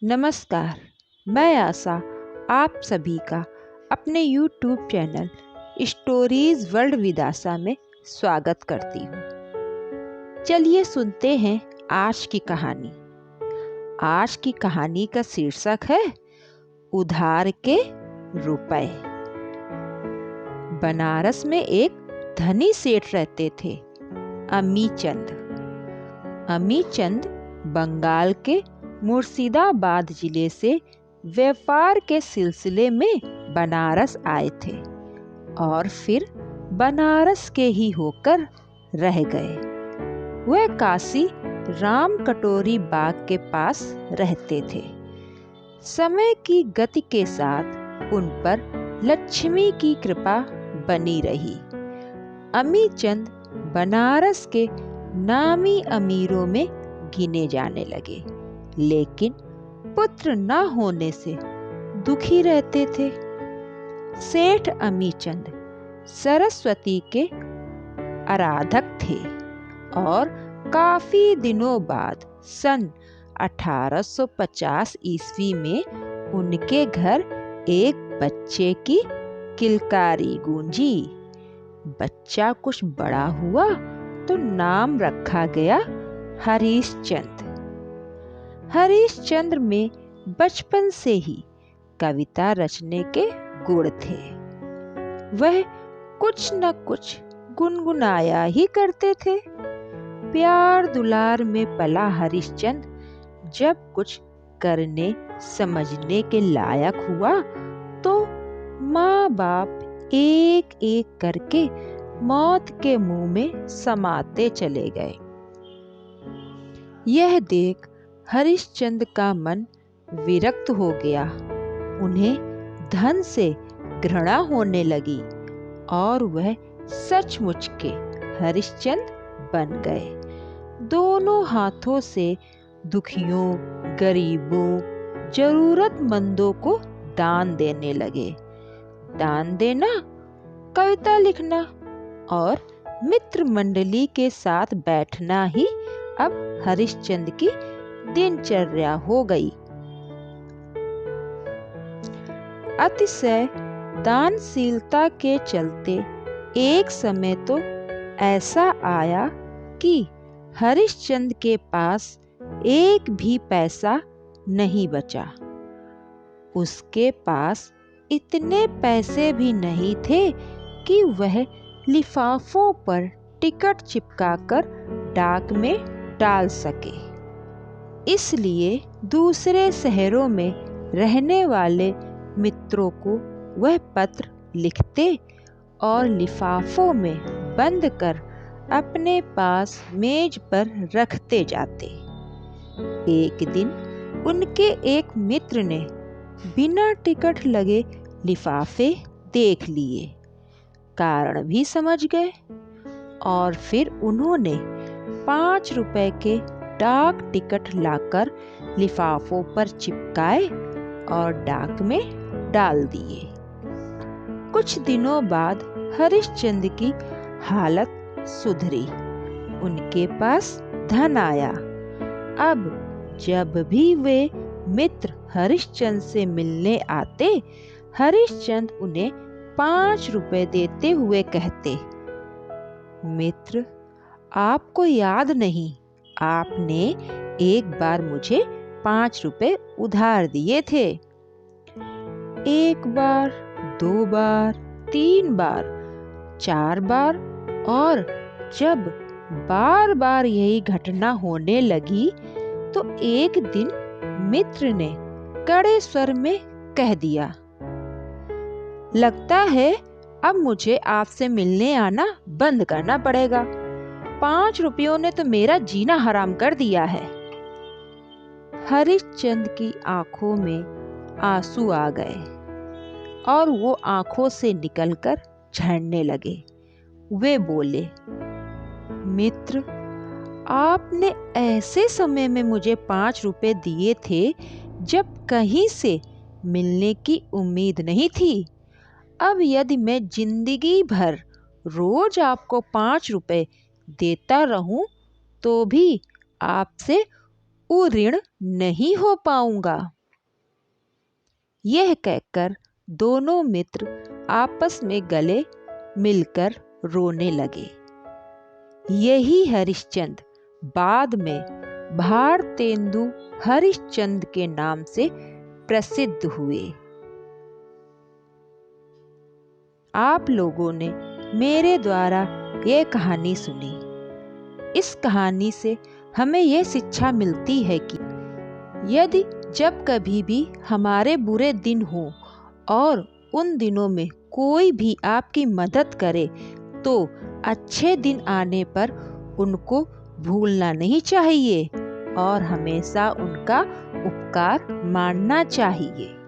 नमस्कार, मैं आशा आप सभी का अपने YouTube channel stories world with Asha में स्वागत करती हूँ। चलिए सुनते हैं आज की कहानी। आज की कहानी का शीर्षक है उधार के रुपए। बनारस में एक धनी सेठ रहते थे, अमीचंद। अमीचंद बंगाल के मुर्शिदाबाद जिले से व्यापार के सिलसिले में बनारस आए थे और फिर बनारस के ही होकर रह गए। वह काशी राम कटोरी बाग के पास रहते थे। समय की गति के साथ उन पर लक्ष्मी की कृपा बनी रही। अमीचंद बनारस के नामी अमीरों में गिने जाने लगे, लेकिन पुत्र न होने से दुखी रहते थे। सेठ अमीचंद सरस्वती के आराधक थे और काफी दिनों बाद सन 1850 ईस्वी में उनके घर एक बच्चे की किलकारी गूंजी। बच्चा कुछ बड़ा हुआ तो नाम रखा गया हरिश्चंद्र। हरिश्चंद्र में बचपन से ही कविता रचने के गुण थे। वह कुछ न कुछ गुनगुनाया ही करते थे। प्यार दुलार में पला हरिश्चंद्र जब कुछ करने समझने के लायक हुआ तो माँ बाप एक एक करके मौत के मुंह में समाते चले गए। यह देख हरिश्चंद्र का मन विरक्त हो गया। उन्हें धन से घृणा होने लगी और वह सचमुच के हरिश्चंद्र बन गए। दोनों हाथों से दुखियों, गरीबों, जरूरतमंदों को दान देने लगे। दान देना, कविता लिखना और मित्र मंडली के साथ बैठना ही अब हरिश्चंद्र की दिनचर्या हो गई। अतिशय दानशीलता के चलते एक समय तो ऐसा आया कि हरिश्चंद्र के पास एक भी पैसा नहीं बचा। उसके पास इतने पैसे भी नहीं थे कि वह लिफाफों पर टिकट चिपकाकर डाक में डाल सके। इसलिए दूसरे शहरों में रहने वाले मित्रों को वह पत्र लिखते और लिफाफों में बंद कर अपने पास मेज पर रखते जाते। एक दिन उनके एक मित्र ने बिना टिकट लगे लिफाफे देख लिए, कारण भी समझ गए और फिर उन्होंने 5 रुपए के डाक टिकट लाकर लिफाफों पर चिपकाए और डाक में डाल दिए। कुछ दिनों बाद हरिश्चंद्र की हालत सुधरी। उनके पास धन आया। अब जब भी वे मित्र हरिश्चंद्र से मिलने आते, हरिश्चंद्र उन्हें 5 रुपए देते हुए कहते, मित्र, आपको याद नहीं, आपने एक बार मुझे 5 रुपए उधार दिए थे। एक बार, 2 बार, 3 बार, 4 बार और जब बार बार यही घटना होने लगी तो एक दिन मित्र ने कड़े स्वर में कह दिया, लगता है अब मुझे आपसे मिलने आना बंद करना पड़ेगा। 5 रुपयों ने तो मेरा जीना हराम कर दिया है। हरिश्चंद्र की आंखों में आंसू आ गए और वो आंखों से निकलकर झड़ने लगे। वे बोले, मित्र, आपने ऐसे समय में मुझे 5 रुपए दिए थे जब कहीं से मिलने की उम्मीद नहीं थी। अब यदि मैं जिंदगी भर रोज आपको 5 रुपए देता रहूं तो भी आपसे ऋण नहीं हो पाऊंगा। यह कहकर दोनों मित्र आपस में गले मिलकर रोने लगे। यही हरिश्चंद्र बाद में भारतेंदु हरिश्चंद्र के नाम से प्रसिद्ध हुए। आप लोगों ने मेरे द्वारा यह कहानी सुनी। इस कहानी से हमें यह शिक्षा मिलती है कि यदि जब कभी भी हमारे बुरे दिन हो और उन दिनों में कोई भी आपकी मदद करे तो अच्छे दिन आने पर उनको भूलना नहीं चाहिए और हमेशा उनका उपकार मानना चाहिए।